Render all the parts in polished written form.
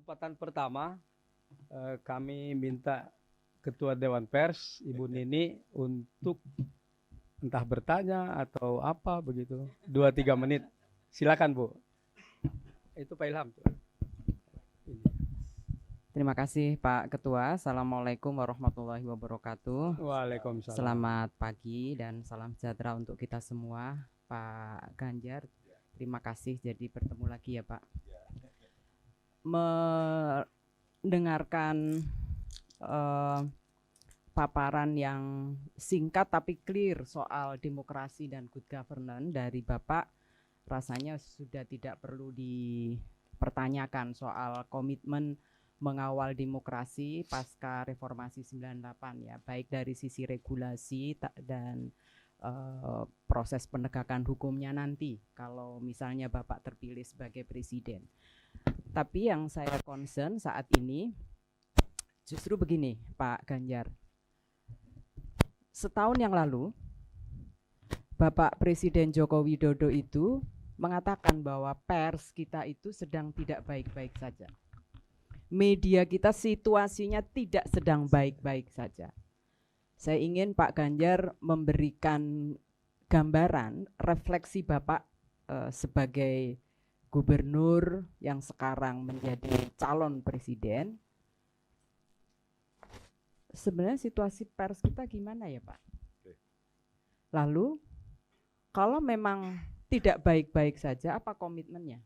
kesempatan pertama kami minta Ketua Dewan Pers, Ibu Nini, untuk entah bertanya atau apa begitu, 2-3 menit. Silakan Bu. Itu Pak Ilham. Terima kasih Pak Ketua. Assalamualaikum warahmatullahi wabarakatuh. Waalaikumsalam. Selamat pagi dan salam sejahtera untuk kita semua. Pak Ganjar, terima kasih jadi bertemu lagi ya Pak. Mendengarkan paparan yang singkat tapi clear soal demokrasi dan good governance dari Bapak, rasanya sudah tidak perlu dipertanyakan soal komitmen mengawal demokrasi pasca reformasi 98 ya, baik dari sisi regulasi dan proses penegakan hukumnya nanti kalau misalnya Bapak terpilih sebagai presiden. Tapi yang saya concern saat ini justru begini Pak Ganjar. Setahun yang lalu Bapak Presiden Joko Widodo itu mengatakan bahwa pers kita itu sedang tidak baik-baik saja. Media kita situasinya tidak sedang baik-baik saja. Saya ingin Pak Ganjar memberikan gambaran refleksi Bapak sebagai gubernur yang sekarang menjadi calon presiden. Sebenarnya situasi pers kita gimana ya Pak? Lalu kalau memang tidak baik-baik saja, apa komitmennya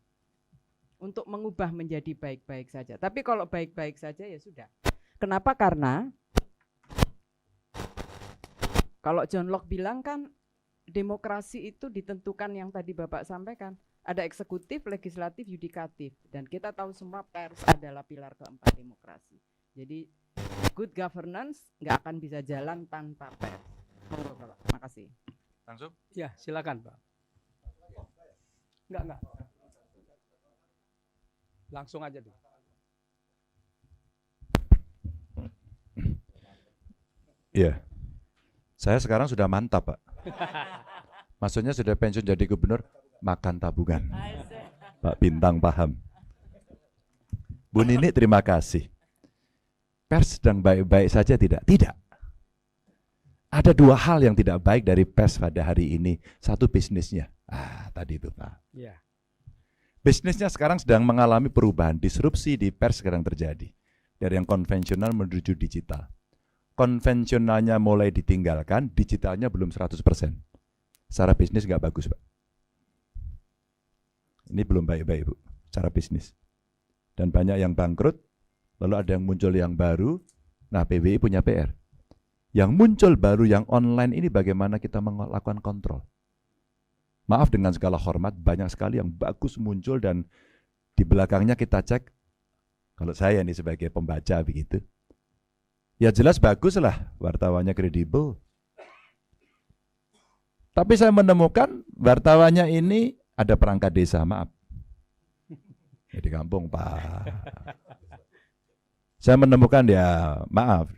untuk mengubah menjadi baik-baik saja? Tapi kalau baik-baik saja ya sudah. Kenapa? Karena kalau John Locke bilang kan demokrasi itu ditentukan yang tadi Bapak sampaikan. Ada eksekutif, legislatif, yudikatif. Dan kita tahu semua pers adalah pilar keempat demokrasi. Jadi good governance nggak akan bisa jalan tanpa pers. Terima kasih. Langsung? Ya, silakan Pak. Enggak. Langsung aja tuh. Iya. Saya sekarang sudah mantap, Pak. Maksudnya sudah pensiun jadi gubernur, makan tabungan. Pak Bintang paham. Bu Nini terima kasih. Pers sedang baik-baik saja tidak? Tidak. Ada dua hal yang tidak baik dari pers pada hari ini. Satu, bisnisnya. Tadi itu Pak. Ya. Bisnisnya sekarang sedang mengalami perubahan. Disrupsi di pers sekarang terjadi. Dari yang konvensional menuju digital. Konvensionalnya mulai ditinggalkan, digitalnya belum 100%. Secara bisnis nggak bagus Pak. Ini belum baik-baik Bu, secara bisnis. Dan banyak yang bangkrut, lalu ada yang muncul yang baru. Nah PBI punya PR. Yang muncul baru yang online ini bagaimana kita melakukan kontrol. Maaf dengan segala hormat, banyak sekali yang bagus muncul dan di belakangnya kita cek, kalau saya nih sebagai pembaca begitu, ya jelas bagus lah, wartawannya kredibel. Tapi saya menemukan wartawannya ini ada perangkat desa, maaf. Ya di kampung Pak. Saya menemukan dia, maaf,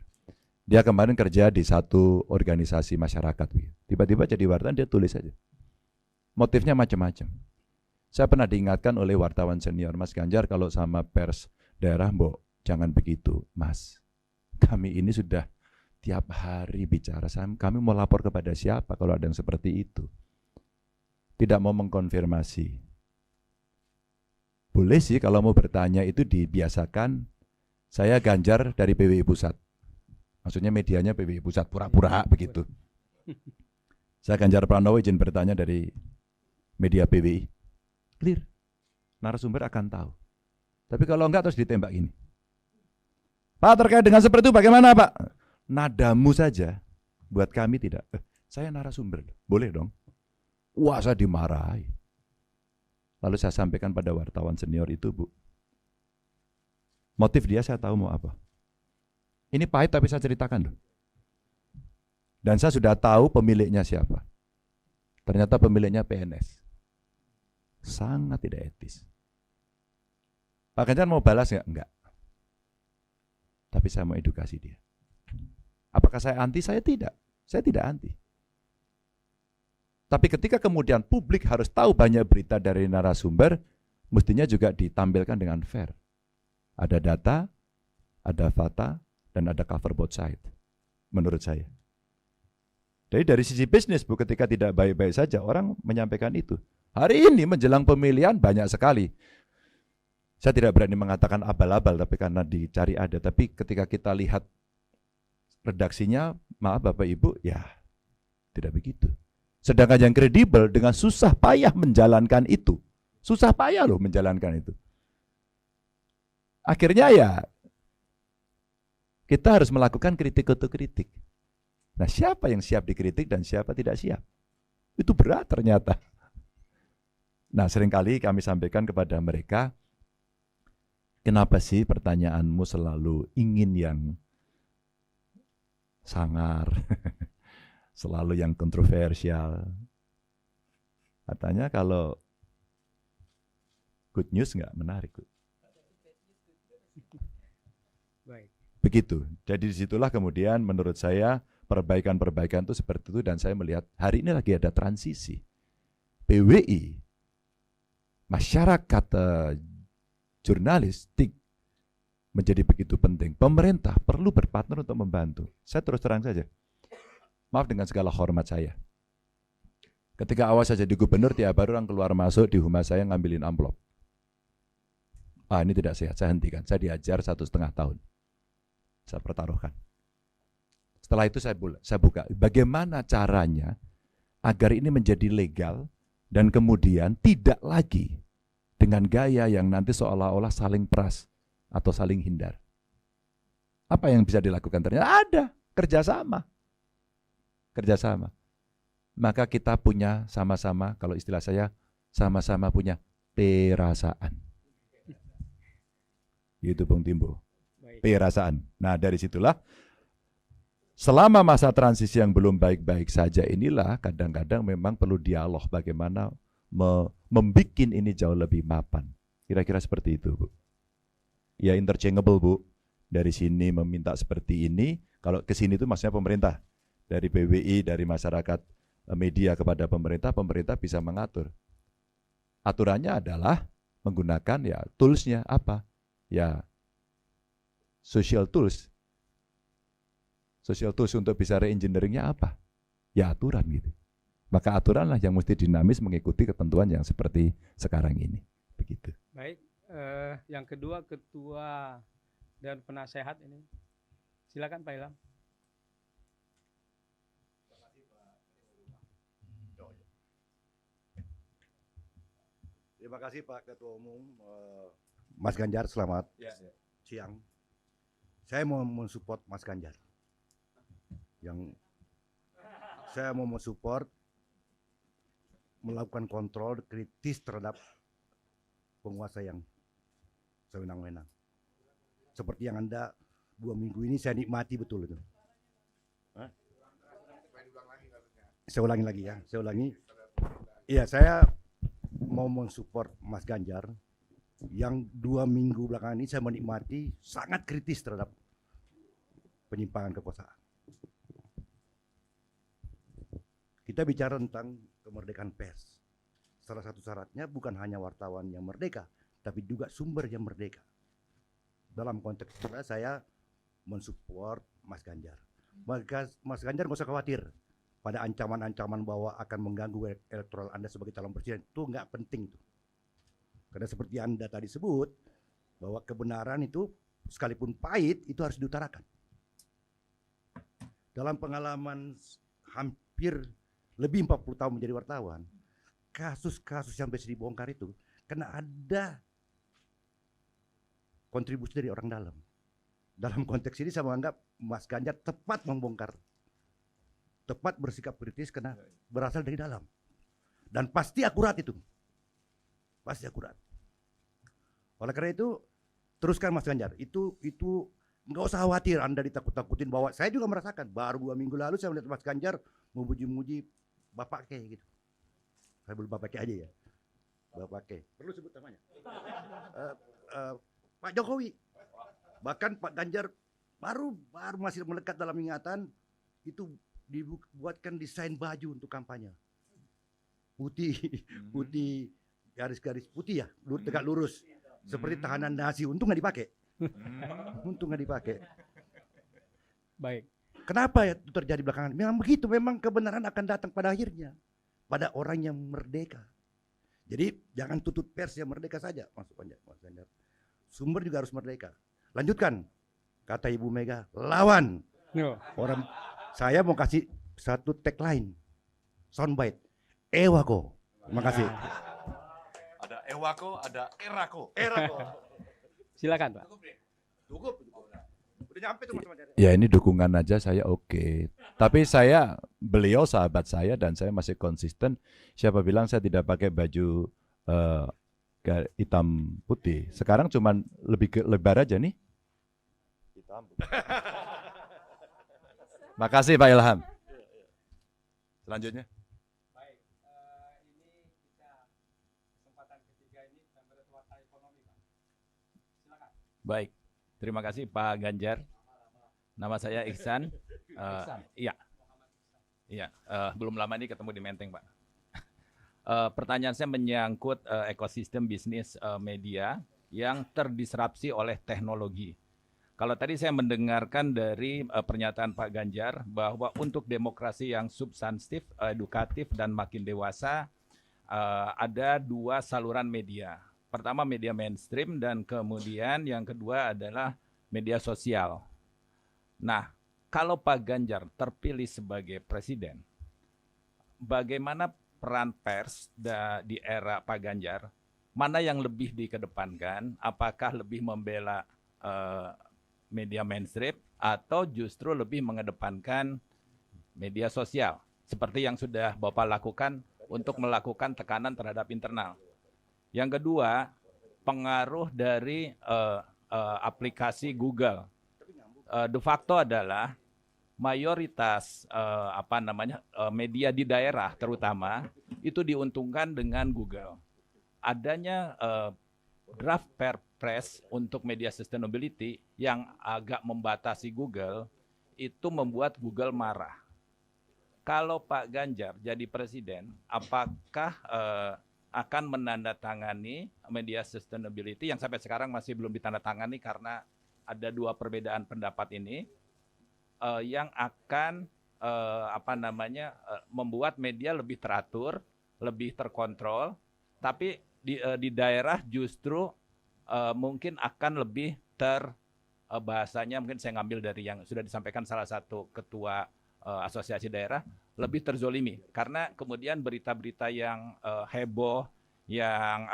dia kemarin kerja di satu organisasi masyarakat. Tiba-tiba jadi wartawan, dia tulis saja. Motifnya macam-macam. Saya pernah diingatkan oleh wartawan senior, Mas Ganjar kalau sama pers daerah, Mbok, jangan begitu, Mas. Kami ini sudah tiap hari bicara, kami mau lapor kepada siapa kalau ada yang seperti itu. Tidak mau mengkonfirmasi. Boleh sih kalau mau bertanya itu dibiasakan, saya Ganjar dari PBI Pusat. Maksudnya medianya PBI Pusat, pura-pura begitu. Saya Ganjar Pranowo izin bertanya dari media PBI. Clear. Narasumber akan tahu. Tapi kalau enggak terus ditembak gini. Pak terkait dengan seperti itu bagaimana Pak? Nadamu saja, buat kami tidak. Saya narasumber, boleh dong. Wah saya dimarahi. Lalu saya sampaikan pada wartawan senior itu Bu. Motif dia saya tahu mau apa. Ini pahit tapi saya ceritakan loh. Dan saya sudah tahu pemiliknya siapa. Ternyata pemiliknya PNS. Sangat tidak etis. Pak Ganjar mau balas nggak? Enggak. Tapi saya mau edukasi dia. Apakah saya anti? Saya tidak. Saya tidak anti. Tapi ketika kemudian publik harus tahu banyak berita dari narasumber, mestinya juga ditampilkan dengan fair. Ada data, ada fakta, dan ada cover both side, menurut saya. Jadi dari sisi bisnis, Bu, ketika tidak baik-baik saja, orang menyampaikan itu. Hari ini menjelang pemilihan banyak sekali. Saya tidak berani mengatakan abal-abal, tapi karena dicari ada. Tapi ketika kita lihat redaksinya, maaf Bapak Ibu, ya tidak begitu. Sedangkan yang kredibel dengan susah payah menjalankan itu. Susah payah loh menjalankan itu. Akhirnya ya, kita harus melakukan kritik untuk kritik. Nah, siapa yang siap dikritik dan siapa tidak siap? Itu berat ternyata. Nah, seringkali kami sampaikan kepada mereka, kenapa sih pertanyaanmu selalu ingin yang sangar, selalu yang kontroversial? Katanya kalau good news nggak menarik. Baik. Begitu. Jadi disitulah kemudian menurut saya perbaikan-perbaikan itu seperti itu, dan saya melihat hari ini lagi ada transisi. PWI, masyarakat jurnalistik menjadi begitu penting. Pemerintah perlu berpartner untuk membantu. Saya terus terang saja. Maaf dengan segala hormat saya. Ketika awal saya jadi gubernur, tiap hari orang keluar masuk di humas saya ngambilin amplop. Ini tidak sehat, saya hentikan. Saya diajar 1,5 tahun. Saya pertaruhkan. Setelah itu saya buka, bagaimana caranya agar ini menjadi legal dan kemudian tidak lagi dengan gaya yang nanti seolah-olah saling peras atau saling hindar. Apa yang bisa dilakukan? Ternyata ada kerjasama. Kerjasama. Maka kita punya sama-sama, kalau istilah saya, sama-sama punya perasaan. Itu Bung Timbo. Perasaan. Nah, dari situlah selama masa transisi yang belum baik-baik saja inilah kadang-kadang memang perlu dialog bagaimana membuat ini jauh lebih mapan. Kira-kira seperti itu, Bu. Ya interchangeable, Bu. Dari sini meminta seperti ini, kalau ke sini itu maksudnya pemerintah. Dari PWI, dari masyarakat, media kepada pemerintah, pemerintah bisa mengatur. Aturannya adalah menggunakan ya toolsnya apa? Ya social tools. Social tools untuk bisa re-engineeringnya apa? Ya aturan gitu. Maka aturanlah yang mesti dinamis mengikuti ketentuan yang seperti sekarang ini. Begitu. Baik, yang kedua ketua dan penasehat ini. Silakan Pak Ilham. Terima kasih Pak Ketua Umum. Mas Ganjar, selamat siang. Saya mau mensupport Mas Ganjar. Saya mau mensupport melakukan kontrol kritis terhadap penguasa yang sewenang-wenang. Seperti yang Anda 2 minggu ini saya nikmati betul itu. Saya ulangi lagi ya, saya ulangi. Iya, saya mau mensupport Mas Ganjar yang 2 minggu belakangan ini saya menikmati sangat kritis terhadap penyimpangan kekuasaan. Kita bicara tentang kemerdekaan pers. Salah satu syaratnya bukan hanya wartawan yang merdeka, tapi juga sumber yang merdeka. Dalam konteks itu saya mensupport Mas Ganjar. Maka Mas Ganjar nggak usah khawatir pada ancaman-ancaman bahwa akan mengganggu elektoral Anda sebagai calon presiden. Itu nggak penting tuh. Karena seperti Anda tadi sebut, bahwa kebenaran itu sekalipun pahit itu harus diutarakan. Dalam pengalaman hampir lebih 40 tahun menjadi wartawan, kasus-kasus yang bisa dibongkar itu karena ada kontribusi dari orang dalam. Dalam konteks ini saya menganggap Mas Ganjar tepat membongkar, tepat bersikap kritis karena berasal dari dalam. Dan pasti akurat itu. Pasti akurat. Oleh karena itu, teruskan Mas Ganjar. Itu nggak usah khawatir Anda ditakut-takutin bahwa saya juga merasakan. Baru 2 minggu lalu saya melihat Mas Ganjar memuji-muji Bapak K gitu. Saya belum Bapak K aja ya. Bapak K. Perlu sebut namanya. Pak Jokowi. Bahkan Pak Ganjar baru masih melekat dalam ingatan, itu dibuatkan desain baju untuk kampanye. Putih, garis-garis putih ya, tegak lurus. Seperti tahanan Nazi, untung nggak dipakai. Untung nggak dipakai. Baik. Kenapa itu terjadi belakangan? Memang begitu, memang kebenaran akan datang pada akhirnya. Pada orang yang merdeka. Jadi jangan tutup pers yang merdeka saja, Mas Ganjar. Sumber juga harus merdeka. Lanjutkan, kata Ibu Mega, lawan. Yo. Orang, saya mau kasih satu tagline, soundbite, Ewako. Terima kasih. Ada Ewako, ada Erako. Silakan, Pak. Cukup. Udah nyampe tuh Mas. Ya ini dukungan aja saya oke. Tapi beliau sahabat saya dan saya masih konsisten. Siapa bilang saya tidak pakai baju hitam putih. Sekarang cuman lebih lebar aja nih. Hitam. Makasih Pak Ilham. Selanjutnya. Baik, ini kita kesempatan ketiga ini member warta ekonomi, Pak. Silakan. Baik, terima kasih Pak Ganjar. Nama saya Iksan. Iya, belum lama ini ketemu di Menteng, Pak. Pertanyaan saya menyangkut ekosistem bisnis media yang terdisrupsi oleh teknologi. Kalau tadi saya mendengarkan dari pernyataan Pak Ganjar bahwa untuk demokrasi yang substantif, edukatif, dan makin dewasa, ada dua saluran media. Pertama media mainstream dan kemudian yang kedua adalah media sosial. Nah, kalau Pak Ganjar terpilih sebagai presiden, bagaimana peran pers di era Pak Ganjar? Mana yang lebih dikedepankan? Apakah lebih membela media mainstream atau justru lebih mengedepankan media sosial? Seperti yang sudah Bapak lakukan untuk melakukan tekanan terhadap internal. Yang kedua, pengaruh dari aplikasi Google. De facto adalah mayoritas media di daerah terutama itu diuntungkan dengan Google. Adanya draft Perpres untuk media sustainability yang agak membatasi Google itu membuat Google marah. Kalau Pak Ganjar jadi presiden, apakah akan menandatangani media sustainability yang sampai sekarang masih belum ditandatangani karena ada dua perbedaan pendapat ini yang akan membuat media lebih teratur, lebih terkontrol, tapi di daerah justru mungkin akan lebih bahasanya mungkin saya ngambil dari yang sudah disampaikan salah satu ketua asosiasi daerah, lebih terzolimi karena kemudian berita-berita yang heboh, yang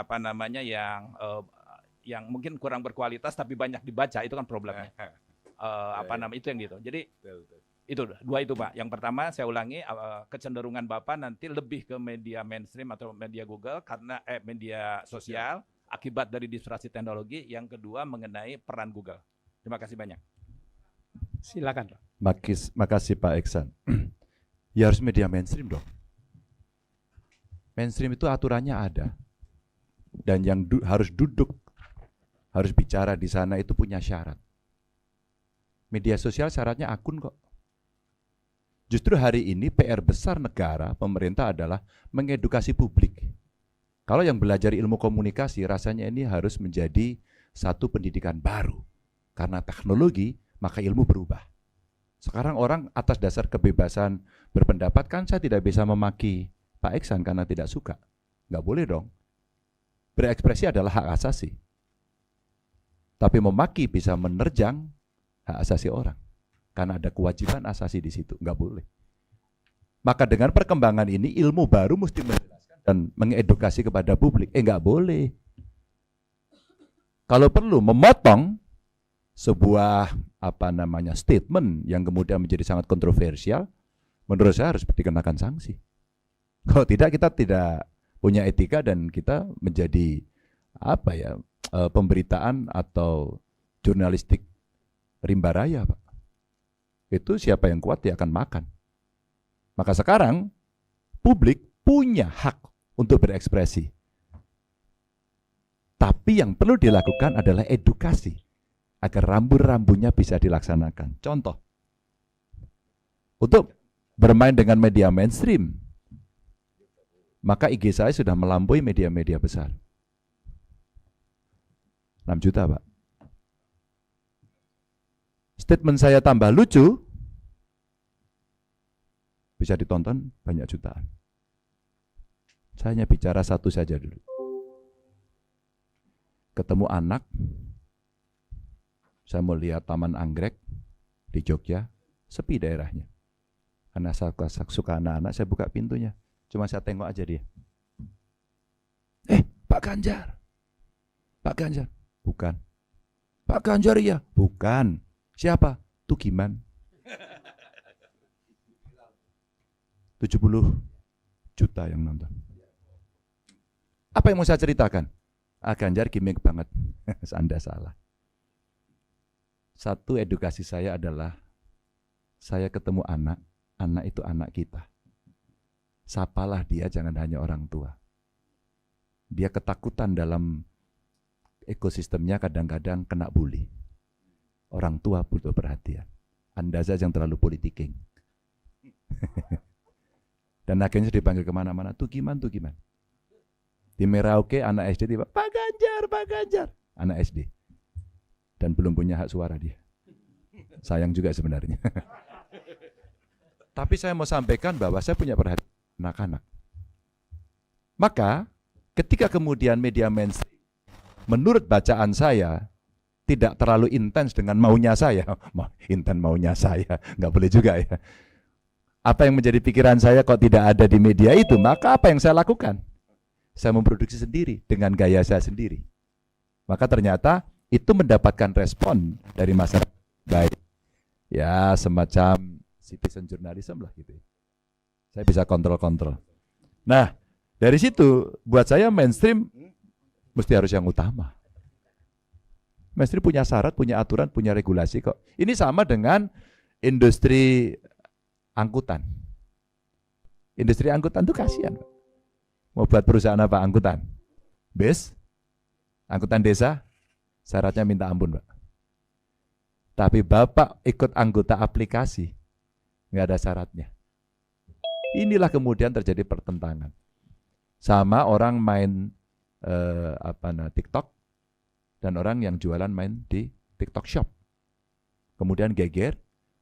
mungkin kurang berkualitas tapi banyak dibaca, itu kan problemnya. Itu yang gitu. Jadi itu dua itu Pak. Yang pertama saya ulangi, kecenderungan Bapak nanti lebih ke media mainstream atau media Google karena media sosial akibat dari disrupsi teknologi. Yang kedua mengenai peran Google. Terima kasih banyak. Silakan, Pak. Makasih Pak Iksan. Ya harus media mainstream dong. Mainstream itu aturannya ada. Dan yang harus duduk, harus bicara di sana itu punya syarat. Media sosial syaratnya akun kok. Justru hari ini PR besar negara, pemerintah adalah mengedukasi publik. Kalau yang belajar ilmu komunikasi, rasanya ini harus menjadi satu pendidikan baru. Karena teknologi, maka ilmu berubah. Sekarang orang atas dasar kebebasan berpendapat, kan saya tidak bisa memaki Pak Iksan karena tidak suka. Nggak boleh dong. Berekspresi adalah hak asasi. Tapi memaki bisa menerjang hak asasi orang. Karena ada kewajiban asasi di situ, nggak boleh. Maka dengan perkembangan ini, ilmu baru mesti menjelaskan dan mengedukasi kepada publik. Nggak boleh. Kalau perlu memotong sebuah statement yang kemudian menjadi sangat kontroversial, menurut saya harus dikenakan sanksi. Kalau tidak, kita tidak punya etika dan kita menjadi pemberitaan atau jurnalistik rimba raya, Pak. Itu siapa yang kuat dia akan makan. Maka sekarang publik punya hak untuk berekspresi. Tapi yang perlu dilakukan adalah edukasi agar rambu-rambunya bisa dilaksanakan. Contoh, untuk bermain dengan media mainstream, maka IG saya sudah melampaui media-media besar. 6 juta, Pak. statement saya tambah lucu, bisa ditonton banyak jutaan. Saya hanya bicara satu saja dulu. Ketemu anak, saya mau lihat Taman Anggrek di Jogja, sepi daerahnya. Karena saya suka anak-anak, saya buka pintunya. Cuma saya tengok aja dia. Pak Ganjar. Pak Ganjar. Bukan. Pak Ganjar iya. Bukan. Siapa? Tugiman. 70 juta yang nonton. Apa yang mau saya ceritakan? Ganjar gimmick banget. Anda salah. Satu, edukasi saya adalah saya ketemu anak itu anak kita. Sapalah dia, jangan hanya orang tua. Dia ketakutan dalam ekosistemnya, kadang-kadang kena bully. Orang tua butuh perhatian. Anda saja yang terlalu politiking. Dan akhirnya dipanggil kemana-mana, tuh gimana. Di Merauke anak SD tiba, Pak Ganjar. Anak SD. Dan belum punya hak suara dia. Sayang juga sebenarnya. Tapi saya mau sampaikan bahwa saya punya perhatian anak-anak. Maka ketika kemudian media mainstream, menurut bacaan saya, tidak terlalu intens dengan maunya saya. Intens maunya saya, nggak boleh juga ya. Apa yang menjadi pikiran saya kok tidak ada di media itu, maka apa yang saya lakukan? Saya memproduksi sendiri dengan gaya saya sendiri. Maka ternyata itu mendapatkan respon dari masyarakat baik. Ya semacam citizen journalism lah gitu. Saya bisa kontrol. Nah, dari situ buat saya mainstream mesti harus yang utama. Mainstream punya syarat, punya aturan, punya regulasi kok. Ini sama dengan industri angkutan. Industri angkutan tuh kasihan. Mau buat perusahaan apa angkutan? Bis, angkutan desa, syaratnya minta ampun, Pak. Tapi Bapak ikut anggota aplikasi, nggak ada syaratnya. Inilah kemudian terjadi pertentangan. Sama orang main TikTok dan orang yang jualan main di TikTok Shop. Kemudian geger,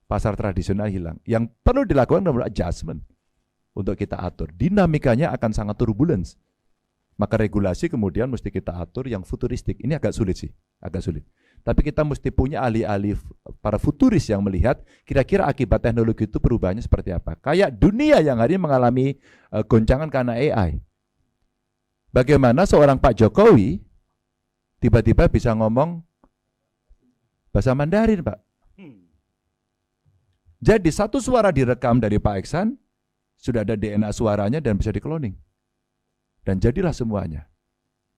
pasar tradisional hilang. Yang perlu dilakukan adalah adjustment untuk kita atur. Dinamikanya akan sangat turbulence. Maka regulasi kemudian mesti kita atur yang futuristik. Ini agak sulit sih, agak sulit. Tapi kita mesti punya ahli-ahli para futuris yang melihat kira-kira akibat teknologi itu perubahannya seperti apa. Kayak dunia yang hari ini mengalami goncangan karena AI. Bagaimana seorang Pak Jokowi tiba-tiba bisa ngomong bahasa Mandarin, Pak. Jadi satu suara direkam dari Pak Iksan, sudah ada DNA suaranya dan bisa dikloning. Dan jadilah semuanya.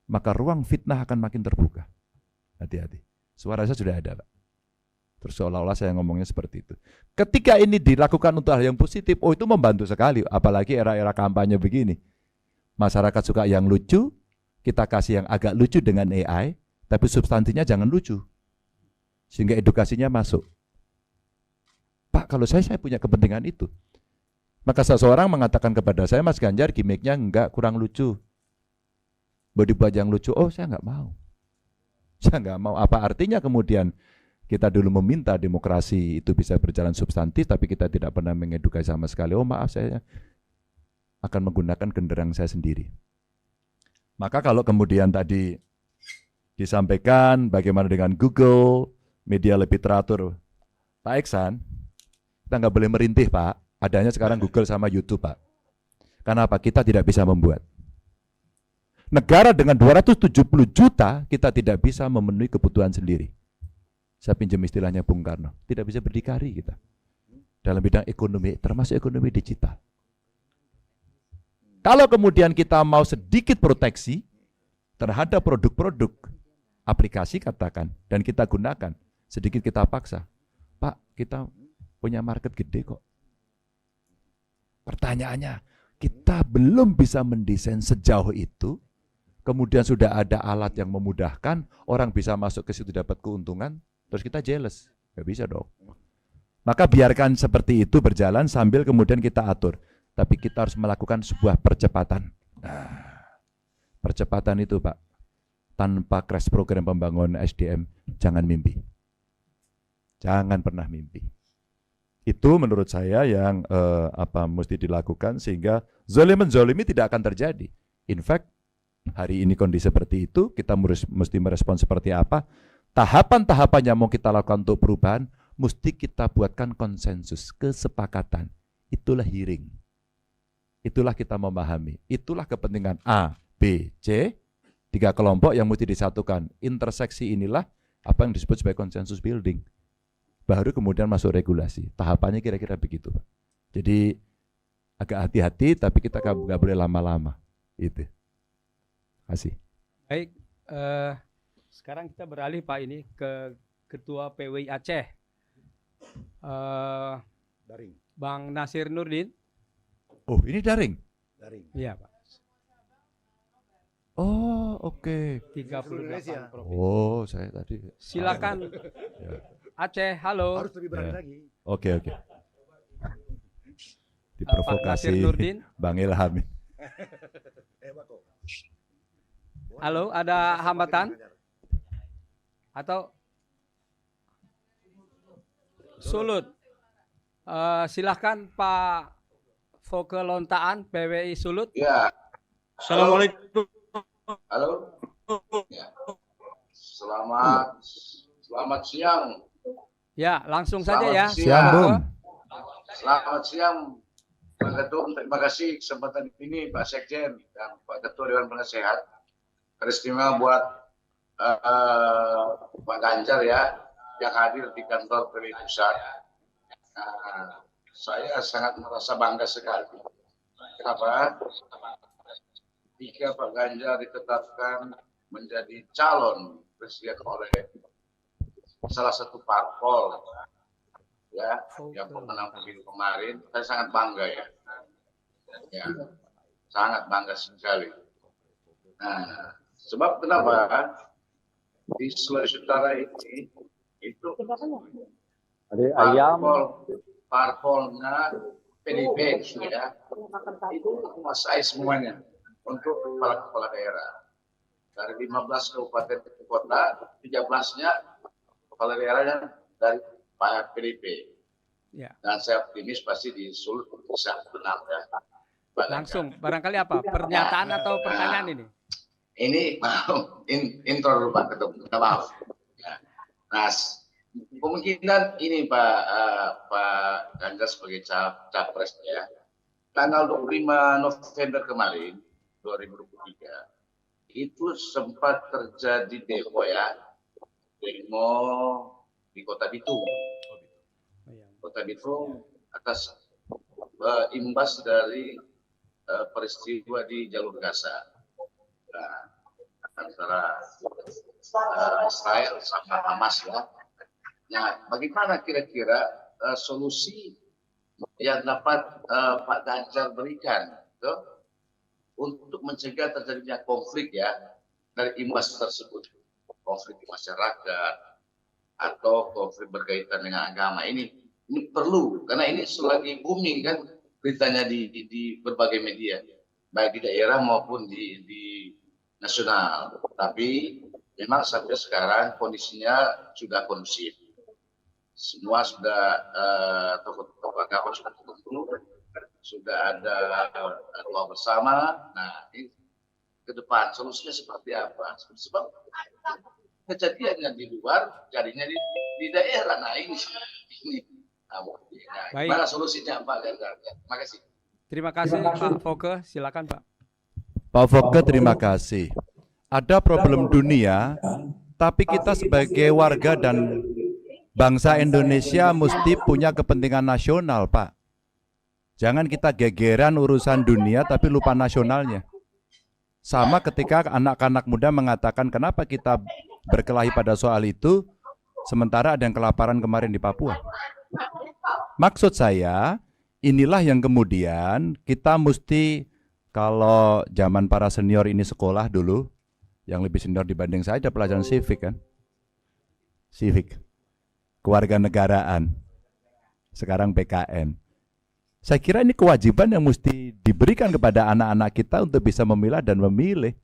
Maka ruang fitnah akan makin terbuka. Hati-hati. Suara saya sudah ada, Pak. Terus seolah-olah saya ngomongnya seperti itu. Ketika ini dilakukan untuk hal yang positif, itu membantu sekali. Apalagi era-era kampanye begini. Masyarakat suka yang lucu, kita kasih yang agak lucu dengan AI, tapi substansinya jangan lucu. Sehingga edukasinya masuk. Pak, kalau saya punya kepentingan itu. Maka seseorang mengatakan kepada saya, Mas Ganjar gimmicknya enggak, kurang lucu. Mau dibuat yang lucu, saya enggak mau. Saya enggak mau. Apa artinya kemudian kita dulu meminta demokrasi itu bisa berjalan substantif, tapi kita tidak pernah mengedukasi sama sekali. Maaf, saya akan menggunakan genderang saya sendiri. Maka kalau kemudian tadi disampaikan bagaimana dengan Google, media lebih teratur, Pak Iksan, kita nggak boleh merintih, Pak. Adanya sekarang Google sama YouTube, Pak. Karena apa? Kita tidak bisa membuat. Negara dengan 270 juta, kita tidak bisa memenuhi kebutuhan sendiri. Saya pinjam istilahnya Bung Karno, tidak bisa berdikari kita. Dalam bidang ekonomi, termasuk ekonomi digital. Kalau kemudian kita mau sedikit proteksi terhadap produk-produk aplikasi katakan, dan kita gunakan, sedikit kita paksa. Pak, kita punya market gede kok. Pertanyaannya, kita belum bisa mendesain sejauh itu, kemudian sudah ada alat yang memudahkan, orang bisa masuk ke situ dapat keuntungan, terus kita jealous. Gak bisa dong. Maka biarkan seperti itu berjalan sambil kemudian kita atur. Tapi kita harus melakukan sebuah percepatan. Percepatan itu, Pak, tanpa crash program pembangunan SDM, jangan mimpi. Jangan pernah mimpi. Itu menurut saya yang mesti dilakukan sehingga zalim-menzalimi tidak akan terjadi. In fact, hari ini kondisi seperti itu, kita mesti merespon seperti apa. Tahapan-tahapan yang mau kita lakukan untuk perubahan, mesti kita buatkan konsensus, kesepakatan. Itulah hearing. Itulah kita memahami. Itulah kepentingan A, B, C. 3 kelompok yang mesti disatukan. Interseksi inilah apa yang disebut sebagai konsensus building. Baru kemudian masuk regulasi. Tahapannya kira-kira begitu, Pak. Jadi agak hati-hati, tapi kita nggak boleh lama-lama. Itu. Kasih. Baik, sekarang kita beralih Pak ini ke Ketua PWI Aceh, Daring. Bang Nasir Nurdin. Oh, ini daring? Daring. Iya Pak. Oh, oke. 38 provinsi. Oh, saya tadi. Silakan Ya. Aceh, halo. Harus lebih berani Ya. lagi. Oke. Pak Diprovokasi Nasir Nurdin. Bang Ilham. Hebat kok. Halo, ada hambatan atau sulut? Silahkan Pak Foke Lontaan, PWI Sulut. Ya, Assalamualaikum. halo. Ya. Selamat siang. Ya, langsung saja ya. Selamat Siang, Pak Bung. Foke. Selamat siang, Pak Ketum. Terima kasih kesempatan ini, Pak Sekjen dan Pak Ketua Dewan Penasehat. Istimewa buat Pak Ganjar ya, yang hadir di kantor PWI Pusat. Saya sangat merasa bangga sekali. Kenapa? Jika Pak Ganjar ditetapkan menjadi calon presiden oleh salah satu parpol ya yang pemenang pemilu kemarin, saya sangat bangga ya. Ya, sangat bangga sekali. Nah, sebab kenapa di Sulawesi Utara ini itu parpolnya PDIP ya, itu menguasai semuanya untuk kepala daerah. Dari 15 kabupaten kota, 13-nya kepala daerahnya dari PDIP. Ya. Dan saya optimis pasti di Sulut bisa menang ya. Pak Langsung, Ganjar. barangkali apa? Pernyataan atau pertanyaan ini? Ini intro dulu Pak Ketum, minta maaf. Ya. Nah, kemungkinan ini Pak Ganjar sebagai capres ya. Tanggal 25 November kemarin 2023 itu sempat terjadi demo ya, demo di Kota Bitung. Kota Bitung atas imbas dari peristiwa di jalur Gaza. Nah, antara Israel sama Hamas ya. Nah, bagaimana kira-kira solusi yang dapat Pak Ganjar berikan untuk mencegah terjadinya konflik ya dari imbas tersebut, konflik di masyarakat atau konflik berkaitan dengan agama ini perlu karena ini selagi booming kan beritanya di berbagai media baik di daerah maupun di nasional. Tapi memang sampai sekarang kondisinya sudah kondusif. Semua sudah tokoh-tokoh agama sudah berkumpul, sudah ada doa bersama. Nah, ini ke depan solusinya seperti apa? Sebab kejadiannya di luar, jadinya di daerah. Nah, ini. Nah, gimana solusinya Pak Ganjar? Terima kasih. Terima kasih Pak Foke, silakan Pak. Pak Foke, terima kasih. Ada problem dunia, tapi kita sebagai warga dan bangsa Indonesia mesti punya kepentingan nasional, Pak. Jangan kita gegeran urusan dunia tapi lupa nasionalnya. Sama ketika anak-anak muda mengatakan kenapa kita berkelahi pada soal itu, sementara ada yang kelaparan kemarin di Papua. Maksud saya, inilah yang kemudian kita mesti, kalau zaman para senior ini sekolah dulu, yang lebih senior dibanding saya ada pelajaran civic kan? Civic. Kewarganegaraan. Sekarang PKN. Saya kira ini kewajiban yang mesti diberikan kepada anak-anak kita untuk bisa memilah dan memilih.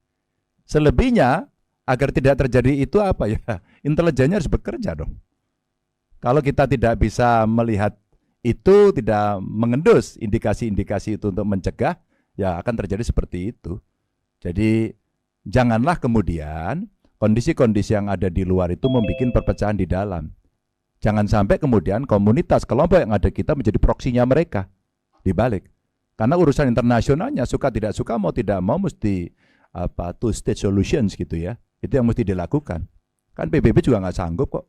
Selebihnya, agar tidak terjadi itu apa ya? Intelijennya harus bekerja dong. Kalau kita tidak bisa melihat itu, tidak mengendus indikasi-indikasi itu untuk mencegah, ya akan terjadi seperti itu. Jadi janganlah kemudian kondisi-kondisi yang ada di luar itu membuat perpecahan di dalam. Jangan sampai kemudian komunitas, kelompok yang ada kita menjadi proksinya mereka dibalik. Karena urusan internasionalnya suka tidak suka, mau tidak mau mesti two state solutions gitu ya. Itu yang mesti dilakukan. Kan PBB juga nggak sanggup kok.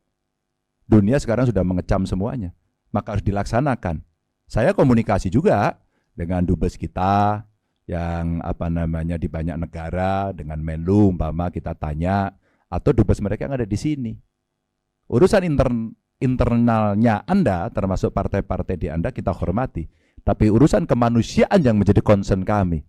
Dunia sekarang sudah mengecam semuanya. Maka harus dilaksanakan. Saya komunikasi juga dengan dubes kita yang di banyak negara, dengan Menlu umpama kita tanya, atau dubes mereka yang ada di sini. Urusan internalnya Anda, termasuk partai-partai di Anda, kita hormati. Tapi urusan kemanusiaan yang menjadi concern kami.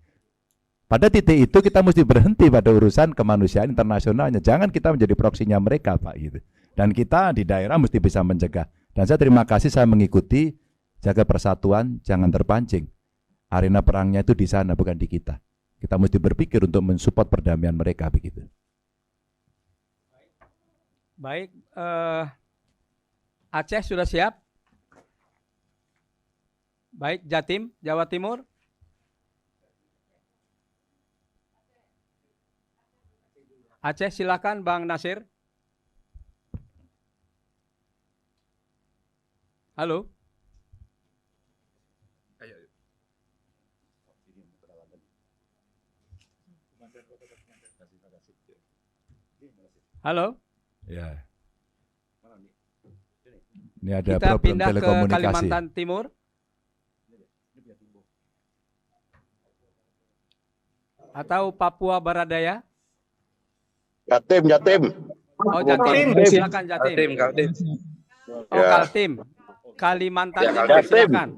Pada titik itu kita mesti berhenti pada urusan kemanusiaan internasionalnya. Jangan kita menjadi proksinya mereka, Pak. Gitu. Dan kita di daerah mesti bisa mencegah. Dan saya terima kasih saya mengikuti jaga persatuan, jangan terpancing. Arena perangnya itu di sana, bukan di kita. Kita mesti berpikir untuk mensupport perdamaian mereka begitu. Baik, Aceh sudah siap? Baik, Jatim, Jawa Timur. Aceh silakan Bang Nasir. Halo. Halo. Ya. Ini ada Kita problem pindah ke telekomunikasi. Kalimantan Timur. Atau Papua Baradaya. Jatim. Oh, Jatim. Silakan Jatim. Kaltim. Oh, Ya. Kaltim. Kalimantan Ya, Timur, Kaltim. silakan.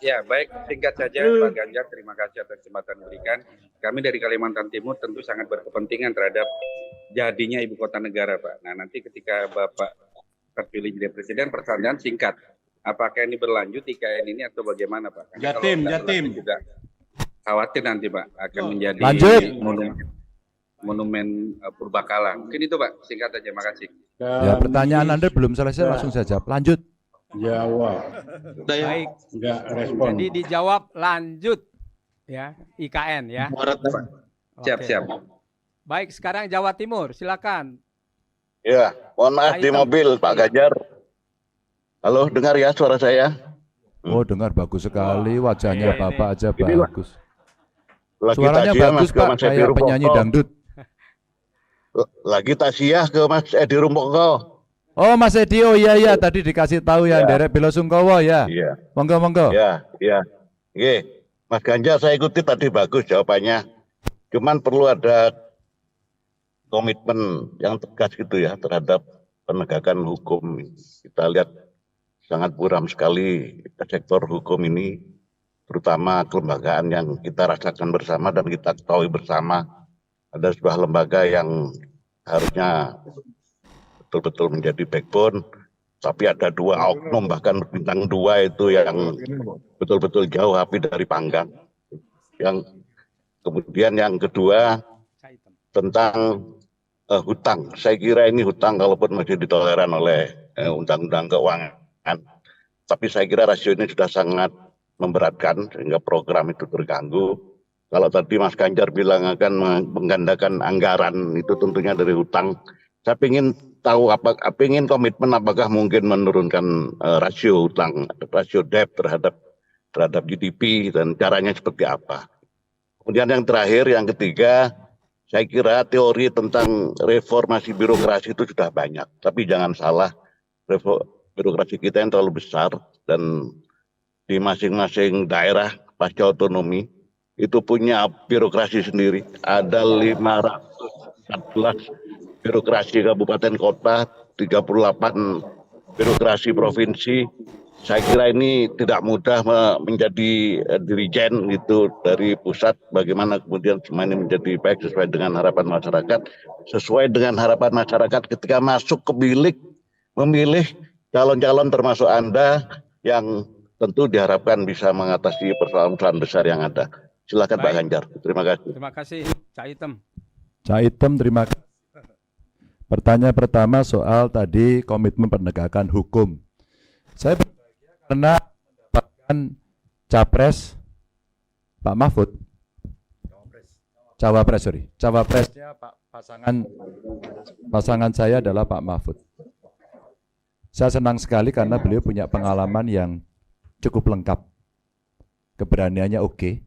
Ya, baik, singkat saja Pak Ganjar, terima kasih atas kesempatan diberikan. Kami dari Kalimantan Timur tentu sangat berkepentingan terhadap jadinya ibu kota negara, Pak. Nah, nanti ketika Bapak terpilih jadi presiden, pertanyaan singkat. Apakah ini berlanjut IKN ini atau bagaimana, Pak? Karena kalau tidak berlanjut juga khawatir nanti, Pak, akan menjadi Lanjut. monumen purbakala. Mungkin itu, Pak, singkat aja, makasih. Ya, pertanyaan Anda belum selesai, langsung saja jawab. Lanjut. Baik. Jadi dijawab lanjut ya, IKN ya. Siap, Oke. siap. Baik, sekarang Jawa Timur, silakan. Ya, mohon maaf di mobil Pak Ganjar. Halo, dengar ya suara saya? Oh, dengar bagus sekali, wajahnya Ini. Bapak aja Ini, Pak. bagus. Lagi Suaranya takziah, bagus, Mas, ke Pak, Mas Edi kayak Rumpoko. penyanyi dangdut. Lagi taksiah ke Mas Edi Rumpoko. Oh, Mas Edi, oh iya, tadi dikasih tahu ya, Derek Belo Sungkowo ya. Iya, Monggo. ya. Oke, Mas Ganjar saya ikuti tadi bagus jawabannya. Cuman perlu ada komitmen yang tegas gitu ya terhadap penegakan hukum. Kita lihat sangat buram sekali sektor hukum ini, terutama kelembagaan yang kita rasakan bersama dan kita ketahui bersama. Ada sebuah lembaga yang harusnya betul-betul menjadi backbone, tapi ada dua oknum bahkan bintang 2 itu yang betul-betul jauh api dari panggang. Yang kemudian yang kedua tentang hutang. Saya kira ini hutang kalaupun masih ditoleran oleh undang-undang keuangan, tapi saya kira rasio ini sudah sangat memberatkan sehingga program itu terganggu. Kalau tadi Mas Ganjar bilang akan menggandakan anggaran itu tentunya dari hutang. Saya ingin tahu ingin komitmen apakah mungkin menurunkan rasio hutang, rasio debt terhadap GDP dan caranya seperti apa. Kemudian yang terakhir, yang ketiga, saya kira teori tentang reformasi birokrasi itu sudah banyak. Tapi jangan salah, birokrasi kita yang terlalu besar dan di masing-masing daerah pasca otonomi itu punya birokrasi sendiri. Ada 514 birokrasi kabupaten kota, 38 birokrasi provinsi. Saya kira ini tidak mudah menjadi dirijen gitu dari pusat. Bagaimana kemudian semua ini menjadi baik sesuai dengan harapan masyarakat. Sesuai dengan harapan masyarakat ketika masuk ke bilik memilih calon-calon termasuk Anda yang tentu diharapkan bisa mengatasi persoalan besar yang ada. Silakan Pak Ganjar. Terima kasih. Terima kasih, Cak Item. Caitem, terima kasih. Pertanyaan pertama soal tadi komitmen penegakan hukum. Saya berbahagia karena mendapatkan capres Pak Mahfud. Cawapresnya pasangan saya adalah Pak Mahfud. Saya senang sekali karena beliau punya pengalaman yang cukup lengkap. Keberaniannya oke.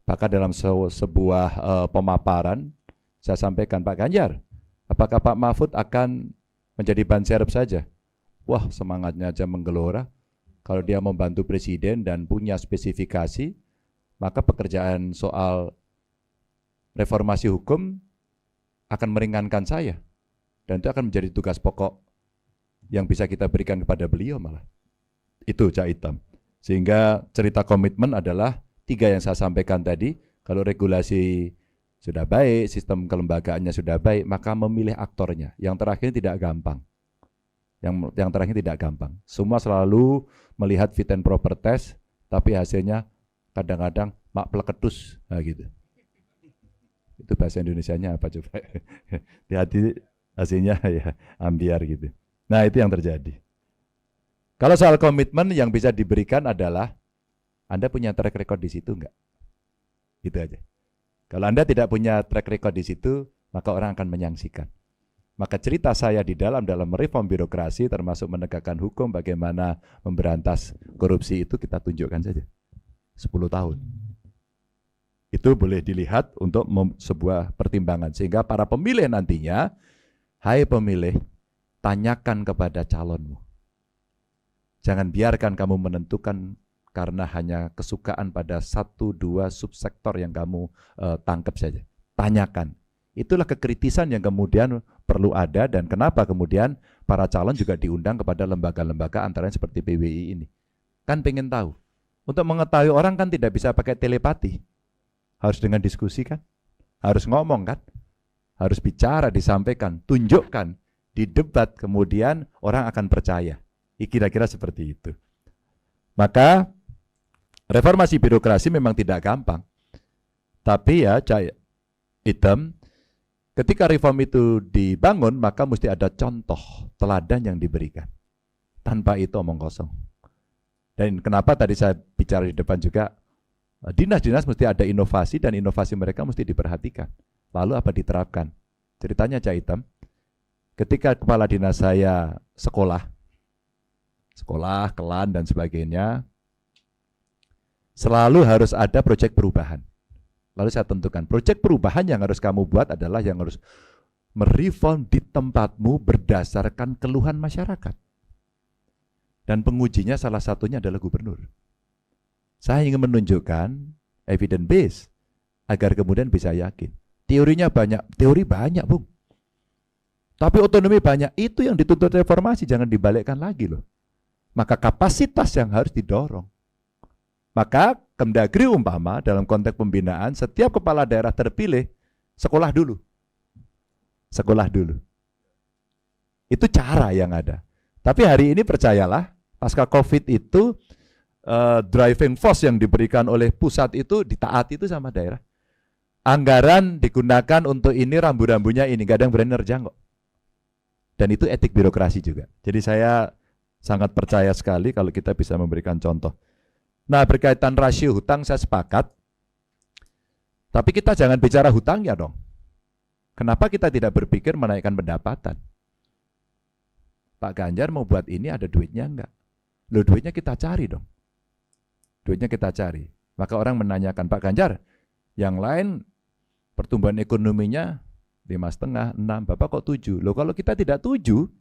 Bahkan dalam sebuah pemaparan saya sampaikan, Pak Ganjar, apakah Pak Mahfud akan menjadi ban serep saja? Wah, semangatnya aja menggelora. Kalau dia membantu presiden dan punya spesifikasi, maka pekerjaan soal reformasi hukum akan meringankan saya. Dan itu akan menjadi tugas pokok yang bisa kita berikan kepada beliau malah. Itu Cak Itam. Sehingga cerita komitmen adalah 3 yang saya sampaikan tadi. Kalau regulasi sudah baik, sistem kelembagaannya sudah baik, maka memilih aktornya. Yang terakhir tidak gampang. Yang terakhir tidak gampang. Semua selalu melihat fit and proper test, tapi hasilnya kadang-kadang mak pleketus, nah gitu. Itu bahasa Indonesianya apa coba? Hati-hati hasilnya ya ambiar gitu. Nah itu yang terjadi. Kalau soal komitmen yang bisa diberikan adalah Anda punya track record di situ enggak? Itu aja. Kalau Anda tidak punya track record di situ, maka orang akan menyaksikan. Maka cerita saya di dalam reform birokrasi, termasuk menegakkan hukum, bagaimana memberantas korupsi itu kita tunjukkan saja. 10 tahun. Itu boleh dilihat untuk sebuah pertimbangan. Sehingga para pemilih nantinya, hai pemilih, tanyakan kepada calonmu. Jangan biarkan kamu menentukan karena hanya kesukaan pada 1-2 subsektor yang kamu tangkap saja. Tanyakan. Itulah kekritisan yang kemudian perlu ada dan kenapa kemudian para calon juga diundang kepada lembaga-lembaga antara seperti PWI ini. Kan pengen tahu. Untuk mengetahui orang kan tidak bisa pakai telepati. Harus dengan diskusi kan? Harus ngomong kan? Harus bicara, disampaikan, tunjukkan, di debat kemudian orang akan percaya. Kira-kira seperti itu. Maka reformasi birokrasi memang tidak gampang. Tapi ya Cak Itam, ketika reform itu dibangun, maka mesti ada contoh, teladan yang diberikan. Tanpa itu omong kosong. Dan kenapa tadi saya bicara di depan juga, dinas-dinas mesti ada inovasi dan inovasi mereka mesti diperhatikan. Lalu apa diterapkan? Ceritanya Cak Itam, ketika kepala dinas saya sekolah, kelan dan sebagainya, selalu harus ada proyek perubahan. Lalu saya tentukan, proyek perubahan yang harus kamu buat adalah yang harus mereform di tempatmu berdasarkan keluhan masyarakat. Dan pengujinya salah satunya adalah gubernur. Saya ingin menunjukkan evidence base agar kemudian bisa yakin. Teorinya banyak, teori banyak, Bung. Tapi otonomi banyak, itu yang dituntut reformasi, jangan dibalikkan lagi loh. Maka kapasitas yang harus didorong. Maka Kemdagri umpama dalam konteks pembinaan, setiap kepala daerah terpilih, sekolah dulu. Sekolah dulu. Itu cara yang ada. Tapi hari ini percayalah, pasca COVID itu, driving force yang diberikan oleh pusat itu ditaati itu sama daerah. Anggaran digunakan untuk ini, rambu-rambunya ini, gak ada yang berani nerjang kok. Dan itu etik birokrasi juga. Jadi saya sangat percaya sekali kalau kita bisa memberikan contoh. Nah, berkaitan rasio hutang saya sepakat. Tapi kita jangan bicara hutangnya dong. Kenapa kita tidak berpikir menaikkan pendapatan? Pak Ganjar mau buat ini ada duitnya enggak? Loh, duitnya kita cari dong. Duitnya kita cari. Maka orang menanyakan, Pak Ganjar, yang lain pertumbuhan ekonominya 5,5, 6, Bapak kok 7? Loh, kalau kita tidak 7,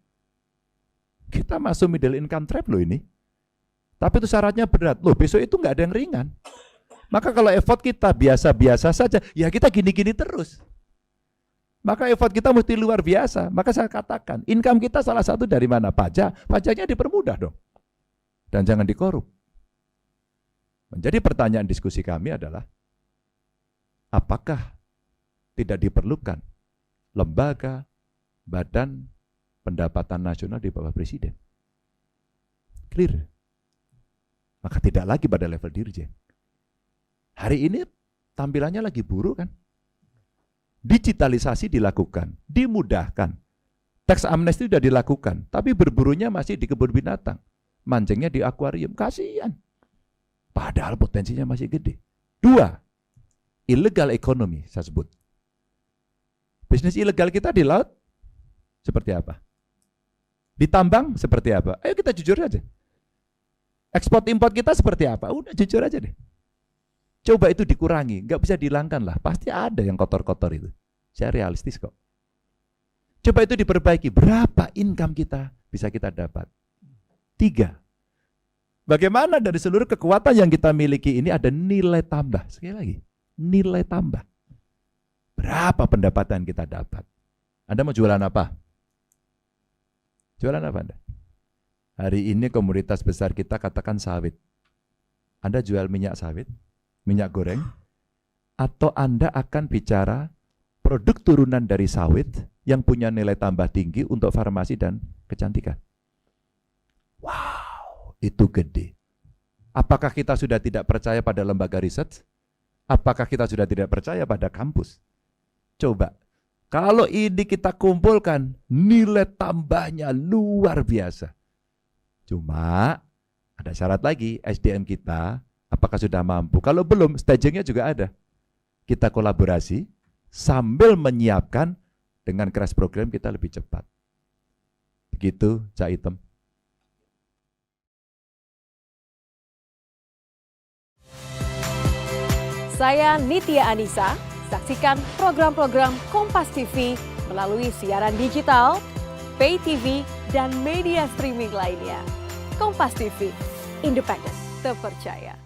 kita masuk middle income trap loh ini. Tapi itu syaratnya berat. Loh, besok itu nggak ada yang ringan. Maka kalau effort kita biasa-biasa saja, ya kita gini-gini terus. Maka effort kita mesti luar biasa. Maka saya katakan, income kita salah satu dari mana? Pajak. Pajaknya dipermudah dong. Dan jangan dikorup. Menjadi pertanyaan diskusi kami adalah, apakah tidak diperlukan lembaga, badan pendapatan nasional di bawah presiden? Clear. Maka tidak lagi pada level dirjen. Hari ini tampilannya lagi buruk kan? Digitalisasi dilakukan, dimudahkan. Tax amnesty sudah dilakukan, tapi berburunya masih di kebun binatang. Mancingnya di akuarium, kasihan. Padahal potensinya masih gede. 2, illegal economy saya sebut. Bisnis ilegal kita di laut seperti apa? Di tambang seperti apa? Ayo kita jujur aja. Ekspor impor kita seperti apa? Udah jujur aja deh. Coba itu dikurangi, nggak bisa dihilangkan lah. Pasti ada yang kotor-kotor itu. Saya realistis kok. Coba itu diperbaiki. Berapa income kita bisa kita dapat? 3. Bagaimana dari seluruh kekuatan yang kita miliki ini ada nilai tambah. Sekali lagi, nilai tambah. Berapa pendapatan kita dapat? Anda mau jualan apa? Jualan apa Anda? Hari ini komoditas besar kita katakan sawit. Anda jual minyak sawit, minyak goreng, atau Anda akan bicara produk turunan dari sawit yang punya nilai tambah tinggi untuk farmasi dan kecantikan. Wow, itu gede. Apakah kita sudah tidak percaya pada lembaga riset? Apakah kita sudah tidak percaya pada kampus? Coba, kalau ini kita kumpulkan, nilai tambahnya luar biasa. Cuma, ada syarat lagi, SDM kita, apakah sudah mampu? Kalau belum, stagingnya juga ada. Kita kolaborasi, sambil menyiapkan dengan crash program kita lebih cepat. Begitu, Cak Item. Saya Nitya Anissa, saksikan program-program Kompas TV melalui siaran digital, pay TV, dan media streaming lainnya. Kompas TV, independen, terpercaya.